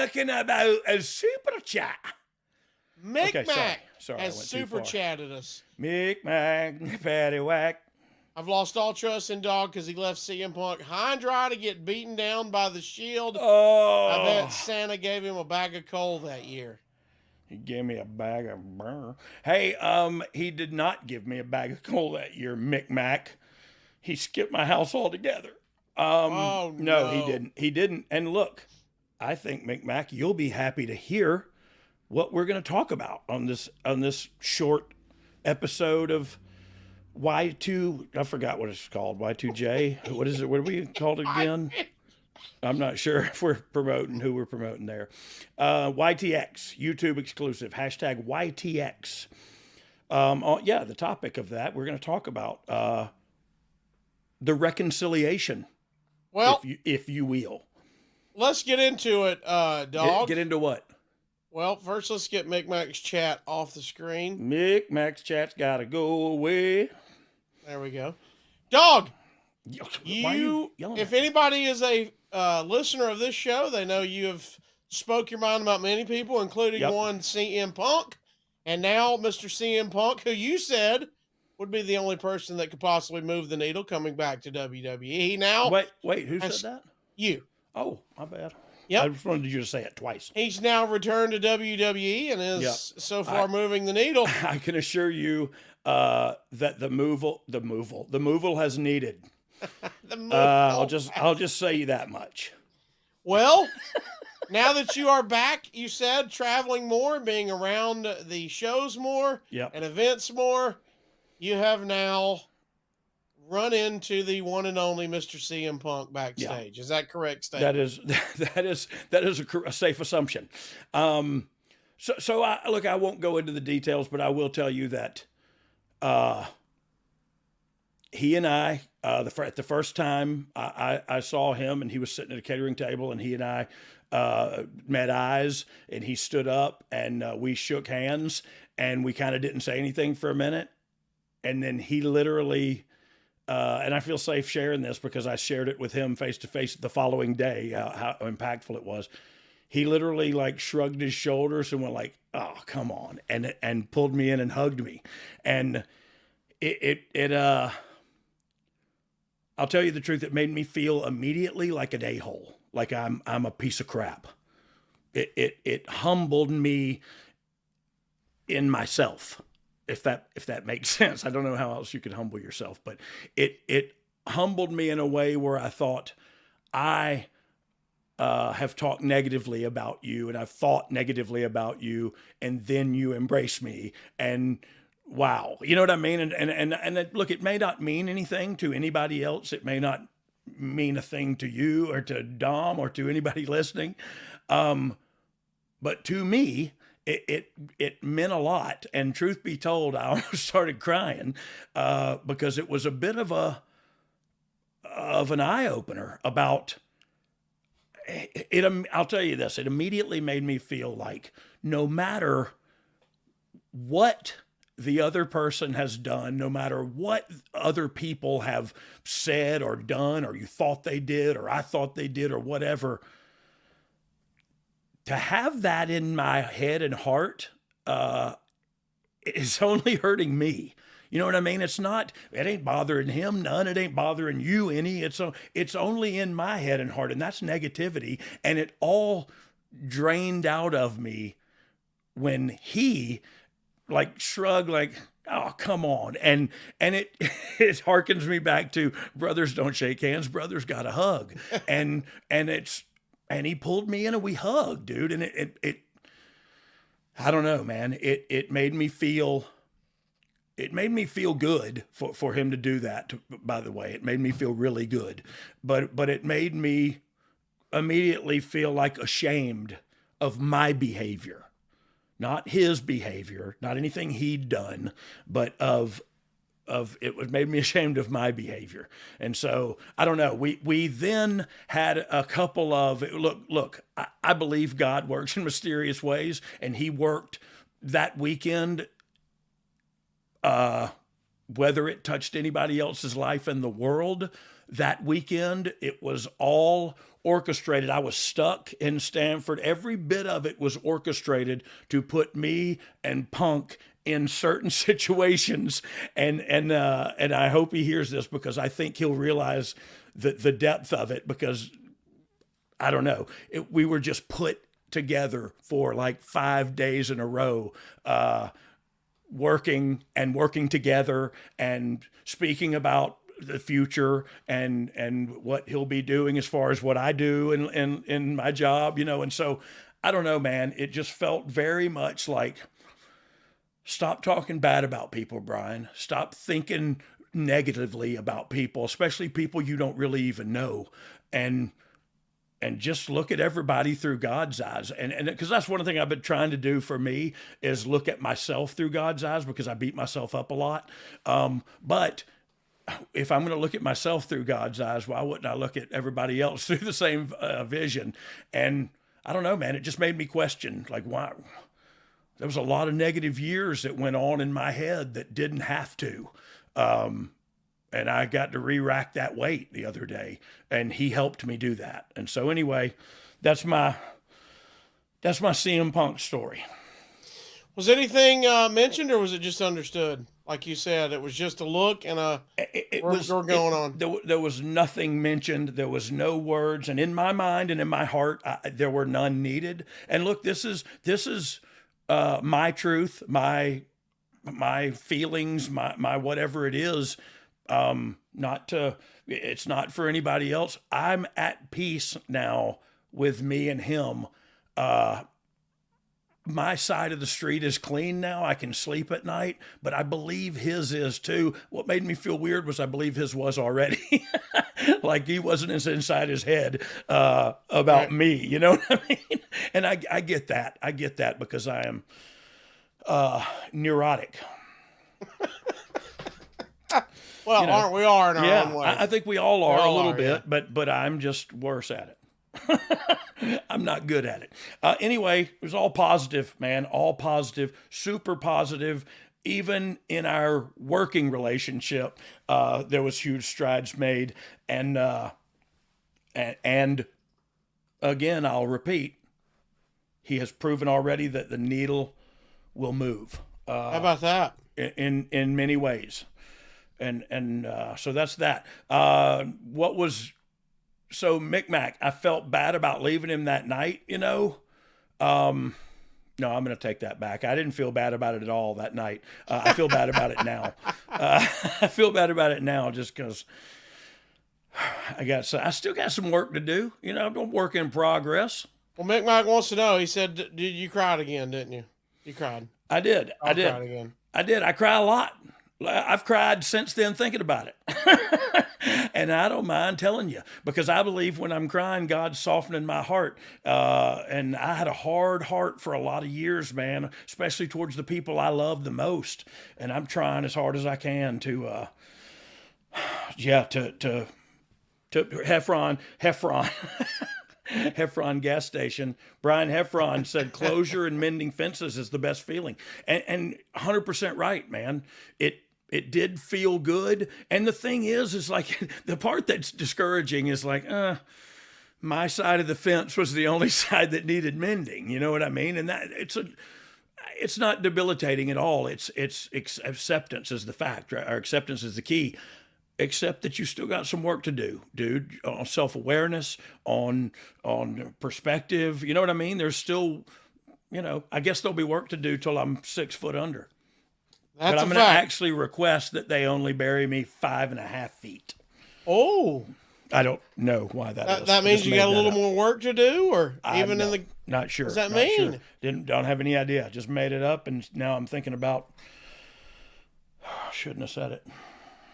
talking about a super chat. Mick Okay, Mac sorry, I has went too super far. chatted us. Mick Mac, Paddywhack. I've lost all trust in Dogg because he left CM Punk high and dry to get beaten down by the Shield. I bet Oh, Santa gave him a bag of coal that year. he gave me a bag of burr. Hey, he did not give me a bag of coal that year, Mick Mac. He skipped my house altogether. Oh, No, no. he didn't. He didn't. And look, I think Mick Mac, you'll be happy to hear what we're going to talk about on this short episode of Y2. I forgot what it's called. Y2J. What is it? What do we call it again? I'm not sure if we're promoting who we're promoting there. YTX, YouTube exclusive, hashtag YTX. Yeah, the topic of that, we're going to talk about the reconciliation, Well, if you will. let's get into it, Dogg. Get into what? Well, first let's get Mick Mac's chat off the screen. Mick Mac's chat's got to go away. There we go. Dogg, Why are you yelling if at me? anybody is a listener of this show, they know you have spoke your mind about many people, including Yep. one CM Punk, and now Mr. CM Punk, who you said would be the only person that could possibly move the needle coming back to WWE. He now Wait, who has- said that? you. Oh, my bad. Yep. I just wanted you to say it twice. He's now returned to WWE and is Yep. so far moving the needle. I can assure you that the moval has needed. The move- I'll just say that much. Well, now that you are back, you said traveling more, being around the shows more Yep. and events more, you have now run into the one and only Mr. CM Punk backstage. Is that correct statement? That is a safe assumption. So I won't go into the details, but I will tell you that he and I, the first time I saw him, and he was sitting at a catering table, and he and I met eyes, and he stood up, and we shook hands, and we kind of didn't say anything for a minute, and then he literally. And I feel safe sharing this because I shared it with him face to face the following day, how impactful it was. He literally like shrugged his shoulders and went like, "Oh, come on," and pulled me in and hugged me. And I'll tell you the truth, it made me feel immediately like an a-hole, like I'm a piece of crap. It humbled me in myself. If that makes sense. I don't know how else you could humble yourself, but it humbled me in a way where I thought I have talked negatively about you, and I've thought negatively about you, and then you embrace me, and wow, you know what I mean? And look, it may not mean anything to anybody else. It may not mean a thing to you or to Dom or to anybody listening, but to me, it meant a lot. And truth be told, I almost started crying because it was a bit of an eye opener about it. I'll tell you this: it immediately made me feel like no matter what the other person has done, no matter what other people have said or done, or you thought they did, or I thought they did, or whatever. To have that in my head and heart is only hurting me. You know what I mean? It ain't bothering him none. It ain't bothering you any. It's only in my head and heart, and that's negativity. And it all drained out of me when he like shrugged like, "Oh, come on." And it harkens me back to brothers don't shake hands, brothers got a hug. And he pulled me in and we hugged, dude. And it I don't know, man. It made me feel good for him to do that. By the way, it made me feel really good, but it made me immediately feel like ashamed of my behavior, not his behavior, not anything he'd done, but of it made me ashamed of my behavior. And so I don't know. We then had a couple of look. I believe God works in mysterious ways, and He worked that weekend. Whether it touched anybody else's life in the world, that weekend, it was all orchestrated. I was stuck in Stanford. Every bit of it was orchestrated to put me and Punk in certain situations. And I hope he hears this, because I think he'll realize the depth of it, because I don't know, we were just put together for like 5 days in a row, working together and speaking about the future and what he'll be doing as far as what I do in my job, And so I don't know, man, it just felt very much like, stop talking bad about people, Brian. Stop thinking negatively about people, especially people you don't really even know. And just look at everybody through God's eyes. And because that's one thing I've been trying to do for me, is look at myself through God's eyes, because I beat myself up a lot. But if I'm going to look at myself through God's eyes, why wouldn't I look at everybody else through the same vision? And I don't know, man, it just made me question, like, why? There was a lot of negative years that went on in my head that didn't have to. And I got to re-rack that weight the other day, and he helped me do that. And so anyway, that's my CM Punk story. Was anything mentioned, or was it just understood? Like you said, it was just a look and we're going on. There was nothing mentioned. There was no words. And in my mind and in my heart, there were none needed. And look, this is my truth, my feelings, my whatever it is. It's not for anybody else. I'm at peace now with me and him. My side of the street is clean now. I can sleep at night, but I believe his is too. What made me feel weird was I believe his was already. Like he wasn't as inside his head about me. You know what I mean? And I get that. I get that, because I am neurotic. Well, aren't we all in our own way? I think we all are a little bit, yeah. but I'm just worse at it. I'm not good at it. Anyway, it was all positive, man. All positive, super positive. Even in our working relationship, there was huge strides made. And again, I'll repeat, he has proven already that the needle will move. How about that? In many ways. And so that's that. So Mick, I felt bad about leaving him that night, No, I'm going to take that back. I didn't feel bad about it at all that night. I feel bad about it now. I feel bad about it now just because I still got some work to do. I'm work in progress. Well, Mick wants to know. He said, "Did you cried again? Didn't you? You cried." I did. I did. Cried again. I did. I cry a lot. I've cried since then thinking about it. And I don't mind telling you, because I believe when I'm crying, God's softening my heart. And I had a hard heart for a lot of years, man, especially towards the people I love the most. And I'm trying as hard as I can to Heffron Heffron gas station. Brian Heffron said closure and mending fences is the best feeling. And 100% right, man. It did feel good. And the thing is like the part that's discouraging is like, my side of the fence was the only side that needed mending. You know what I mean? And that it's not debilitating at all. It's acceptance is the fact, right? Or acceptance is the key. Except that you still got some work to do, dude, on self-awareness, on perspective. You know what I mean? There's still, I guess there'll be work to do till I'm 6 foot under. But I'm going to actually request that they only bury me 5.5 feet. Oh. I don't know why that is. That means you got a little more work to do, or even in the... Not sure. What does that mean? Sure. Don't have any idea. Just made it up, and now I'm thinking about... Shouldn't have said it.